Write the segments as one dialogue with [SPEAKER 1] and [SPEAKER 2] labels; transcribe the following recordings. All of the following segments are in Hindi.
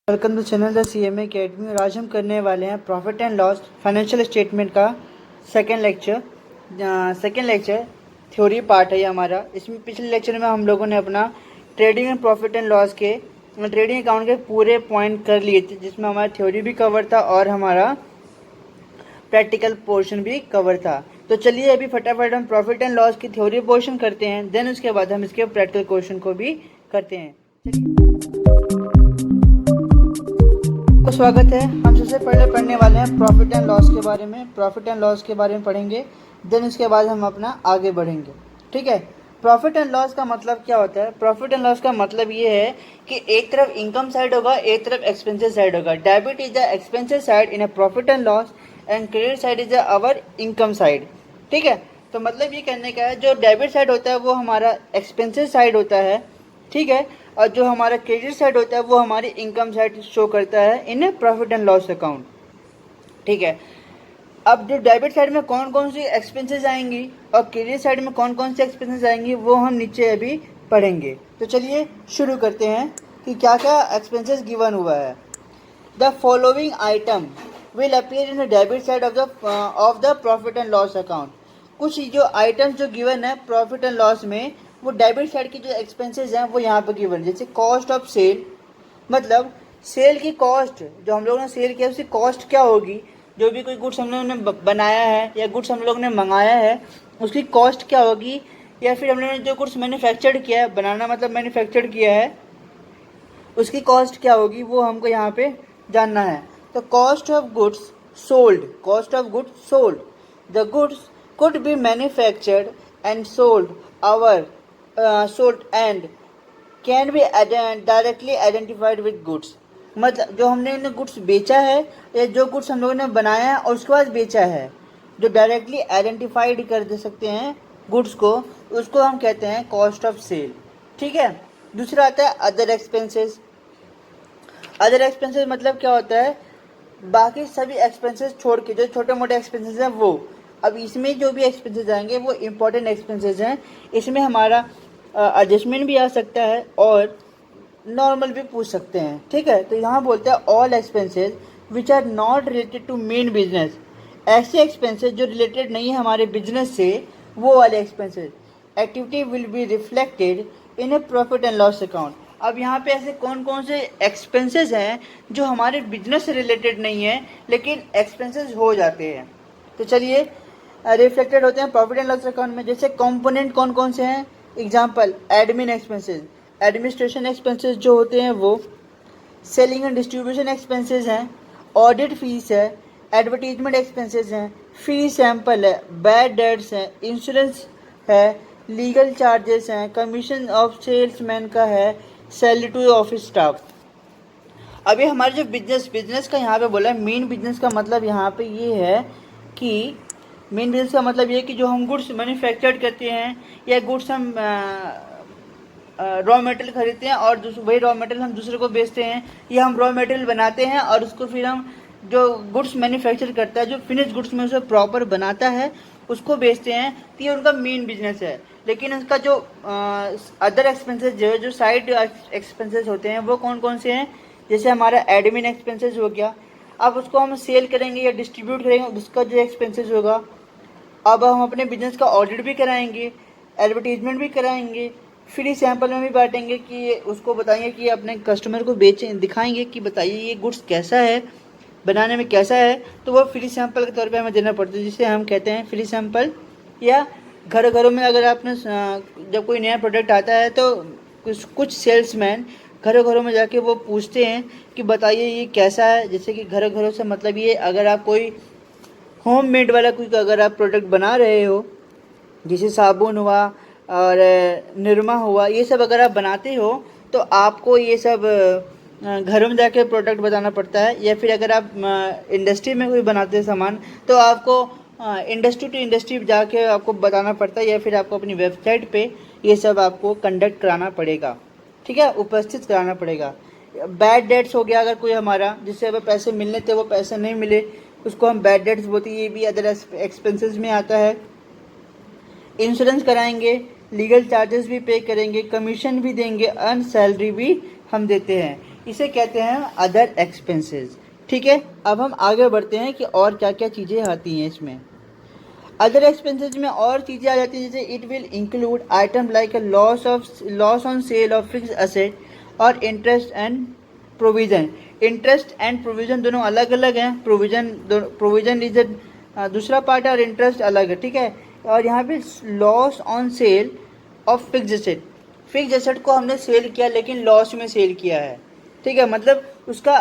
[SPEAKER 1] Welcome to channel the CMA academy. और आज हम करने वाले हैं profit and loss financial statement का सेकेंड लेक्चर थ्योरी पार्ट है ये हमारा। इसमें पिछले लेक्चर में हम लोगों ने अपना trading and profit and loss के ट्रेडिंग अकाउंट के पूरे पॉइंट कर लिए थे, जिसमें हमारा थ्योरी भी कवर था और हमारा प्रैक्टिकल पोर्शन भी कवर था। तो चलिए अभी फटाफट हम प्रॉफिट एंड लॉस की थ्योरी पोर्शन करते हैं, देन उसके बाद हम इसके प्रैक्टिकल क्वेश्चन को भी करते हैं। तो स्वागत है। हम सबसे पहले पढ़ने वाले हैं प्रॉफिट एंड लॉस के बारे में। प्रॉफिट एंड लॉस के बारे में पढ़ेंगे, देन उसके बाद हम अपना आगे बढ़ेंगे। ठीक है। प्रॉफिट एंड लॉस का मतलब क्या होता है? प्रॉफिट एंड लॉस का मतलब ये है कि एक तरफ इनकम साइड होगा, एक तरफ एक्सपेंसेस साइड होगा। Debit is the expenses side in a profit and loss and credit side is our income side. ठीक है। तो मतलब ये कहने का है, जो डेबिट साइड होता है वो हमारा एक्सपेंसेस साइड होता है। ठीक है। और जो हमारा क्रेडिट साइड होता है वो हमारी इनकम साइड शो करता है in profit and loss account. ठीक है। अब जो डेबिट साइड में कौन कौन सी एक्सपेंसेस आएंगी और क्रेडिट साइड में कौन कौन सी एक्सपेंसेस आएंगी वो हम नीचे अभी पढ़ेंगे। तो चलिए शुरू करते हैं कि क्या क्या एक्सपेंसेस गिवन हुआ है। The following item will appear in the debit side of the profit and loss account. कुछ जो आइटम्स जो गिवन है प्रॉफिट एंड लॉस में, वो डेबिट साइड की जो एक्सपेंसेस हैं वो यहाँ पर गिवन। जैसे कॉस्ट ऑफ सेल, मतलब सेल की कॉस्ट, जो हम लोगों ने सेल किया उसकी कॉस्ट क्या होगी। जो भी कोई गुड्स हम लोगों ने बनाया है या गुड्स हम लोगों ने मंगाया है उसकी कॉस्ट क्या होगी। या फिर हम लोगों ने जो गुड्स मैन्युफैक्चर्ड किया है, बनाना मतलब मैन्युफैक्चर्ड किया है, उसकी कॉस्ट क्या होगी वो हमको यहाँ पे जानना है। तो cost of goods sold, cost of goods sold, the goods could be manufactured and sold and can be directly identified with goods। मतलब जो हमने इन्हें गुड्स बेचा है या जो गुड्स हम लोगों ने बनाया है और उसके बाद बेचा है, जो डायरेक्टली आइडेंटिफाइड कर दे सकते हैं गुड्स को, उसको हम कहते हैं कॉस्ट ऑफ सेल। ठीक है। दूसरा आता है अदर एक्सपेंसेस। अदर एक्सपेंसेस मतलब क्या होता है? बाकी सभी एक्सपेंसेस छोड़ के जो छोटे मोटे एक्सपेंसेस हैं वो। अब इसमें जो भी एक्सपेंसेस आएंगे वो इम्पोर्टेंट एक्सपेंसेस हैं। इसमें हमारा एडजस्टमेंट भी आ सकता है और नॉर्मल भी पूछ सकते हैं। ठीक है। तो यहाँ बोलते हैं all expenses which are not related to main business. ऐसे एक्सपेंसेस जो रिलेटेड नहीं है हमारे बिजनेस से, वो वाले expenses activity will be reflected in a profit and loss account. अब यहाँ पे ऐसे कौन कौन से एक्सपेंसेस हैं जो हमारे बिजनेस से रिलेटेड नहीं है लेकिन एक्सपेंसेस हो जाते हैं। तो चलिए रिफ्लेक्टेड होते हैं प्रॉफिट एंड लॉस अकाउंट में। जैसे कंपोनेंट कौन कौन से हैं? Example admin expenses, administration expenses जो होते हैं वो। सेलिंग एंड डिस्ट्रीब्यूशन एक्सपेंसेस हैं, ऑडिट फीस है, एडवर्टीजमेंट एक्सपेंसेस हैं, फी सैंपल है, बैड डेट्स हैं, इंश्योरेंस है, लीगल चार्जेस हैं, कमीशन ऑफ सेल्समैन का है, सैलरी टू ऑफिस स्टाफ। अभी हमारे जो बिजनेस का यहाँ पे बोला है, मेन बिजनेस का मतलब यहाँ पे ये है कि मेन बिजनेस का मतलब ये कि जो हम गुड्स मैन्युफैक्चर्ड करते हैं या गुड्स हम रॉ मटेरियल खरीदते हैं और वही रॉ मटेरियल हम दूसरे को बेचते हैं, या हम रॉ मटेरियल बनाते हैं और उसको फिर हम जो गुड्स मैन्युफैक्चर करता है, जो फिनिश गुड्स में उसे प्रॉपर बनाता है, उसको बेचते हैं। तो ये उनका मेन बिजनेस है। लेकिन उसका जो अदर एक्सपेंसेस जो साइड एक्सपेंसेस होते हैं वो कौन कौन से हैं? जैसे हमारा एडमिन एक्सपेंसेस हो गया। अब उसको हम सेल करेंगे या डिस्ट्रीब्यूट करेंगे, उसका जो एक्सपेंसेस होगा। अब हम अपने बिजनेस का ऑडिट भी कराएंगे, एडवर्टीजमेंट भी कराएंगे, फ्री सैंपल में भी बांटेंगे कि उसको बताएंगे कि अपने कस्टमर को बेचें, दिखाएंगे कि बताइए ये गुड्स कैसा है, बनाने में कैसा है। तो वो फ्री सैंपल के तौर पे हमें देना पड़ता है, जिसे हम कहते हैं फ्री सैंपल। या घर घरों में अगर आपने जब कोई नया प्रोडक्ट आता है तो कुछ सेल्समैन घरों घरों में जाके वो पूछते हैं कि बताइए ये कैसा है। जैसे कि घर घरों से मतलब ये, अगर आप कोई होम मेड वाला कोई अगर आप प्रोडक्ट बना रहे हो, जैसे साबुन हुआ और निरमा हुआ, ये सब अगर आप बनाते हो तो आपको ये सब घरों में जाके प्रोडक्ट बताना पड़ता है। या फिर अगर आप इंडस्ट्री में कोई बनाते हैं सामान तो आपको इंडस्ट्री टू इंडस्ट्री जाके आपको बताना पड़ता है, या फिर आपको अपनी वेबसाइट पे ये सब आपको कंडक्ट कराना पड़ेगा। ठीक है, उपस्थित कराना पड़ेगा। बैड डेट्स हो गया, अगर कोई हमारा जिससे हमें पैसे मिलने थे वो पैसे नहीं मिले, उसको हम बैड डेट्स बोलते हैं, ये भी अदर एक्सपेंसेस में आता है। इंश्योरेंस कराएंगे, लीगल चार्जेस भी पे करेंगे, कमीशन भी देंगे, अर्न सैलरी भी हम देते हैं। इसे कहते हैं अदर एक्सपेंसेस। ठीक है, अब हम आगे बढ़ते हैं कि और क्या क्या चीज़ें आती हैं इसमें। अदर एक्सपेंसेस में और चीज़ें आ जाती हैं, जैसे it will include item like a loss on sale of fix asset और interest and provision. Interest and provision दोनों अलग अलग हैं। प्रोविज़न इज दूसरा पार्ट है और इंटरेस्ट अलग है। ठीक है, और यहाँ पे loss on sale of fix asset, fix asset को हमने सेल किया लेकिन लॉस में सेल किया है। ठीक है, मतलब उसका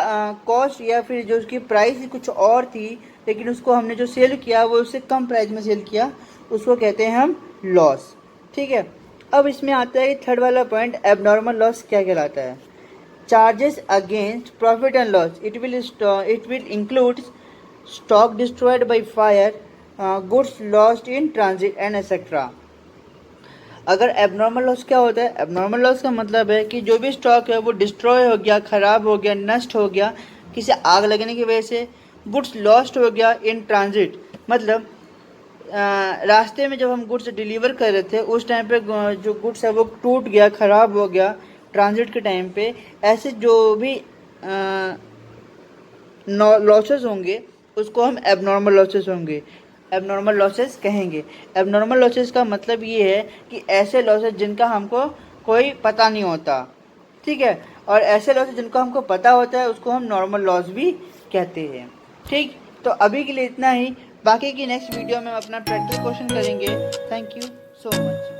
[SPEAKER 1] कॉस्ट या फिर जो उसकी प्राइस कुछ और थी लेकिन उसको हमने जो सेल किया वो उससे कम प्राइस में सेल किया, उसको कहते हैं हम लॉस। ठीक है, अब इसमें आता है थर्ड वाला पॉइंट, एबनॉर्मल लॉस क्या कहलाता है। Charges against profit and loss, it will include stock destroyed by fire, goods lost in transit and etcetera. अगर एबनॉर्मल लॉस क्या होता है, एबनॉर्मल लॉस का मतलब है कि जो भी स्टॉक है वो डिस्ट्रॉय हो गया, ख़राब हो गया, नष्ट हो गया किसी आग लगने की वजह से। गुड्स लॉस्ट हो गया इन ट्रांजिट, मतलब रास्ते में जब हम गुड्स डिलीवर कर रहे थे उस टाइम पे जो गुड्स है वो टूट गया, ख़राब हो गया ट्रांजिट के टाइम पे। ऐसे जो भी लॉसेस होंगे उसको हम एबनॉर्मल लॉसेस होंगे, एबनॉर्मल लॉसेस कहेंगे। एबनॉर्मल लॉसेस का मतलब ये है कि ऐसे लॉसेस जिनका हमको कोई पता नहीं होता। ठीक है, और ऐसे लॉसेस जिनको हमको पता होता है उसको हम नॉर्मल लॉस भी कहते हैं। ठीक, तो अभी के लिए इतना ही, बाकी की नेक्स्ट वीडियो में हम अपना प्रैक्टिस क्वेश्चन करेंगे। Thank you so much.